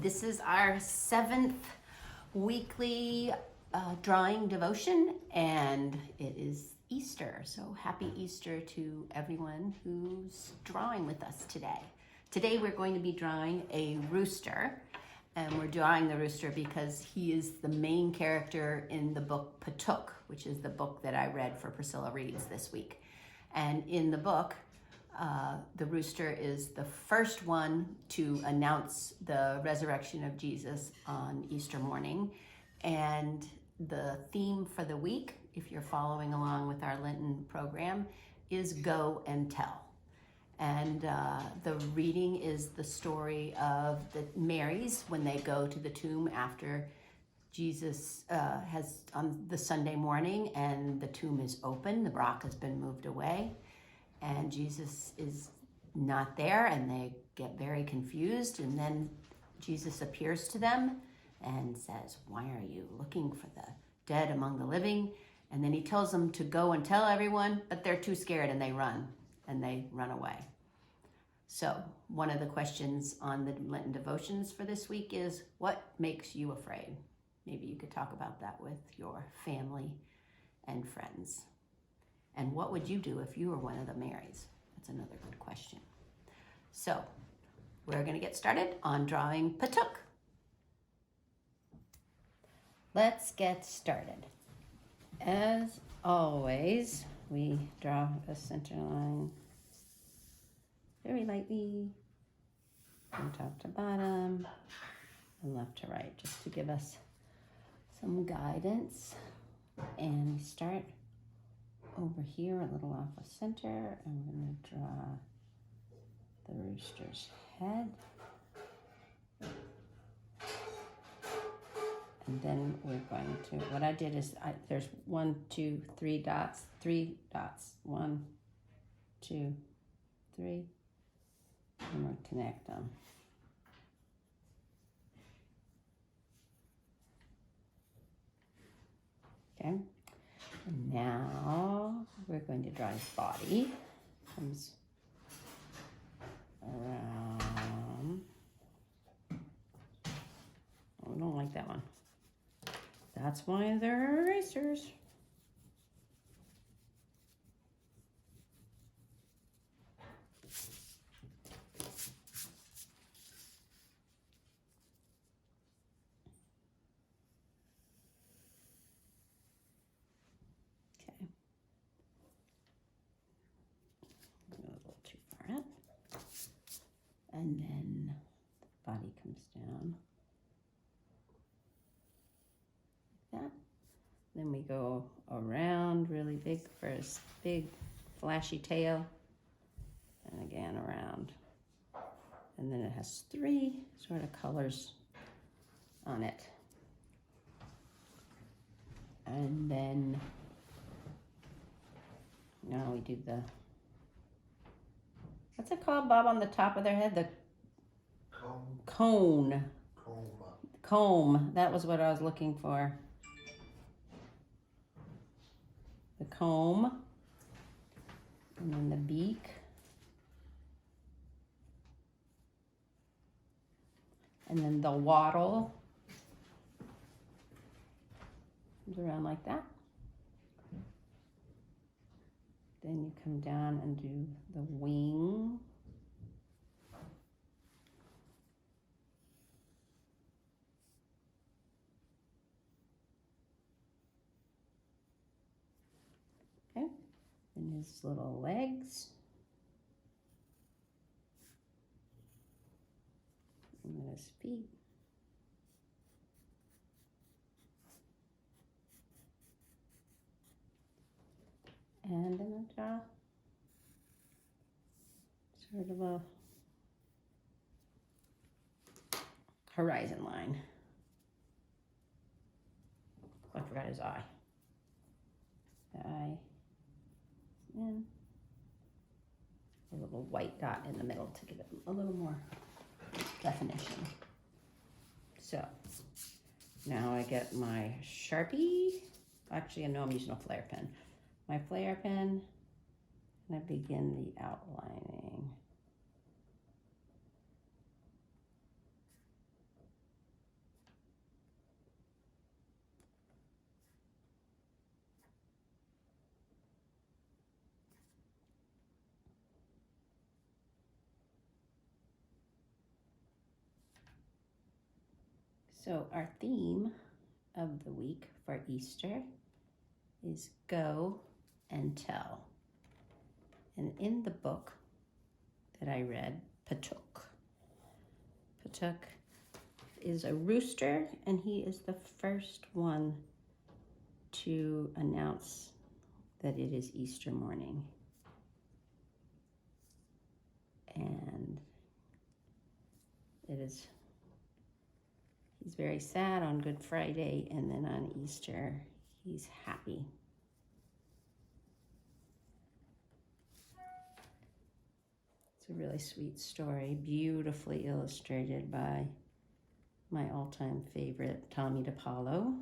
This is our 7th weekly drawing devotion, and it is Easter. So happy Easter to everyone who's drawing with us today. Today we're going to be drawing a rooster, and we're drawing the rooster because he is the main character in the book Patuk, which is the book that I read for Priscilla Reads this week. And in the book, the rooster is the first one to announce the resurrection of Jesus on Easter morning. And the theme for the week, if you're following along with our Lenten program, is Go and Tell. And the reading is the story of the Marys when they go to the tomb after Jesus has on the Sunday morning, and the tomb is open, the rock has been moved away, and Jesus is not there, and they get very confused. And then Jesus appears to them and says, "Why are you looking for the dead among the living?" And then he tells them to go and tell everyone, but they're too scared and they run away. So one of the questions on the Lenten devotions for this week is, what makes you afraid? Maybe you could talk about that with your family and friends. And what would you do if you were one of the Marys? That's another good question. So we're going to get started on drawing Patuk. Let's get started. As always, we draw a center line very lightly from top to bottom and left to right, just to give us some guidance. And we start over here a little off of center, and we're going to draw the rooster's head. And then we're going to, what I did is, there's 1, 2, 3 dots, 3 dots, 1, 2, 3, and we'll connect them. Okay, and now we're going to draw his body. Comes around. Oh, I don't like that one. That's why there are erasers. Okay. A little too far up. And then the body comes down. That. Then we go around really big for his big flashy tail, and again around. And then it has 3 sort of colors on it. And then now we do the, what's it called, Bob, on the top of their head? The cone. Comb. That was what I was looking for. The comb, and then the beak, and then the wattle comes around like that. Then you come down and do the wing. Okay, and his little legs. And then his feet. And I'm going to draw sort of a horizon line. Oh, I forgot his eye. The eye. And a little white dot in the middle to give it a little more definition. So now I get my Sharpie. Actually, I know I'm using a flare pen. My flare pen, and I begin the outlining. So our theme of the week for Easter is Go and Tell. And in the book that I read, Patuk is a rooster, and he is the first one to announce that it is Easter morning. And he's very sad on Good Friday, and then on Easter, he's happy. It's a really sweet story, beautifully illustrated by my all-time favorite, Tommy DePaulo.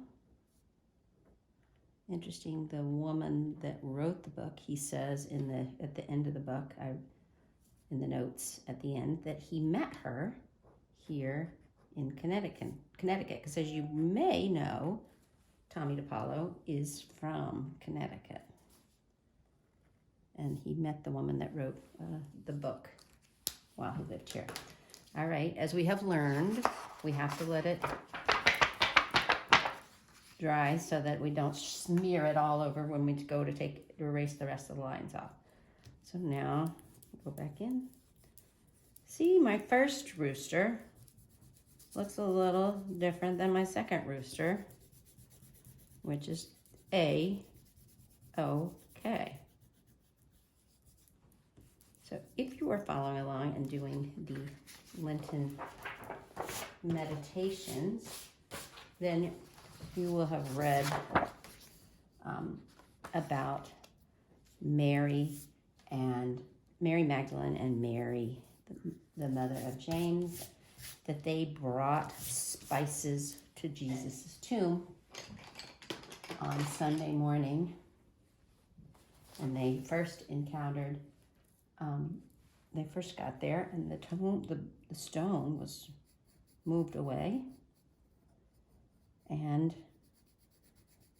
Interesting, the woman that wrote the book, he says at the end of the book, in the notes at the end, that he met her here in Connecticut, because as you may know, Tommy DePaulo is from Connecticut. And he met the woman that wrote the book while he lived here. All right, as we have learned, we have to let it dry so that we don't smear it all over when we go to erase the rest of the lines off. So now, go back in. See, my first rooster looks a little different than my second rooster, which is A-OK. So if you are following along and doing the Lenten meditations, then you will have read about Mary Magdalene and Mary, the mother of James, that they brought spices to Jesus' tomb on Sunday morning. And they first encountered, they first got there, and the stone was moved away. And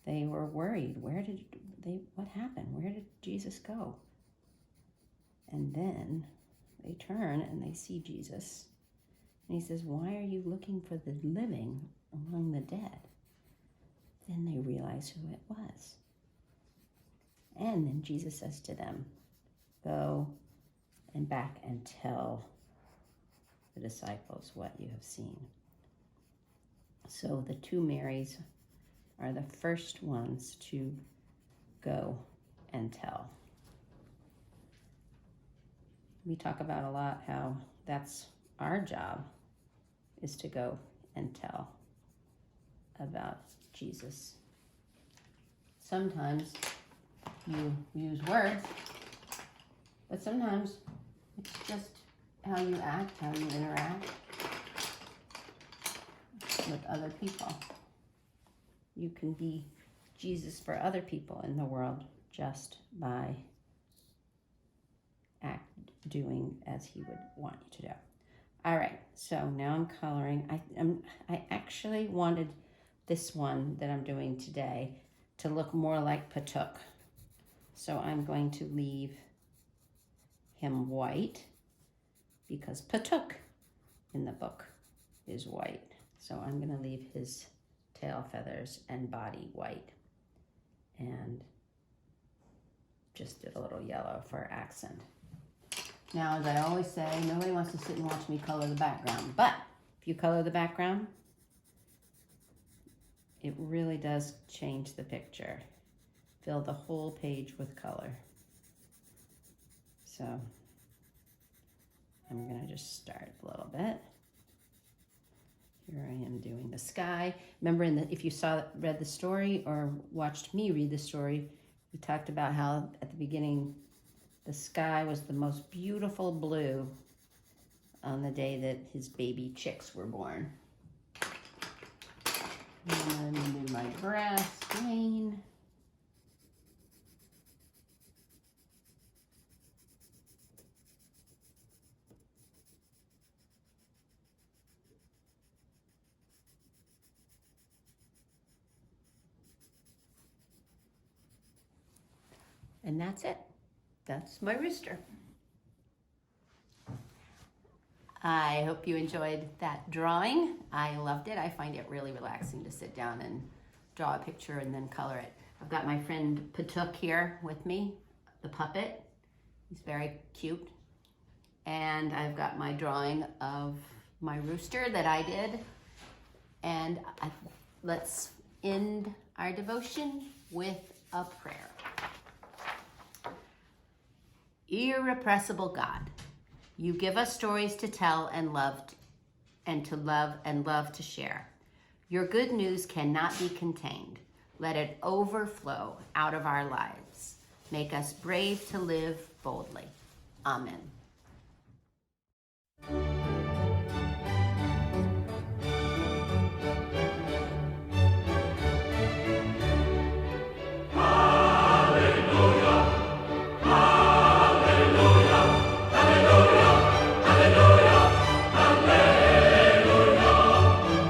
they were worried. What happened? Where did Jesus go? And then they turn and they see Jesus. And he says, "Why are you looking for the living among the dead?" Then they realize who it was. And then Jesus says to them, "Go and back and tell the disciples what you have seen." So the two Marys are the first ones to go and tell. We talk about a lot how that's our job, is to go and tell about Jesus. Sometimes you use words, but sometimes it's just how you act, how you interact with other people. You can be Jesus for other people in the world just by doing as he would want you to do. All right, so now I'm coloring. I actually wanted this one that I'm doing today to look more like Patuk. So I'm going to leave him white because Patuk in the book is white. So I'm going to leave his tail feathers and body white, and just did a little yellow for accent. Now, as I always say, nobody wants to sit and watch me color the background, but if you color the background, it really does change the picture. Fill the whole page with color. So I'm going to just start a little bit. Here I am doing the sky. Remember, if you read the story or watched me read the story, we talked about how at the beginning the sky was the most beautiful blue on the day that his baby chicks were born. And then do my grass green. And that's it. That's my rooster. I hope you enjoyed that drawing. I loved it. I find it really relaxing to sit down and draw a picture and then color it. I've got my friend Patuk here with me, the puppet. He's very cute. And I've got my drawing of my rooster that I did. And let's end our devotion with a prayer. Irrepressible God, you give us stories to tell and love to share. Your good news cannot be contained. Let it overflow out of our lives. Make us brave to live boldly. Amen.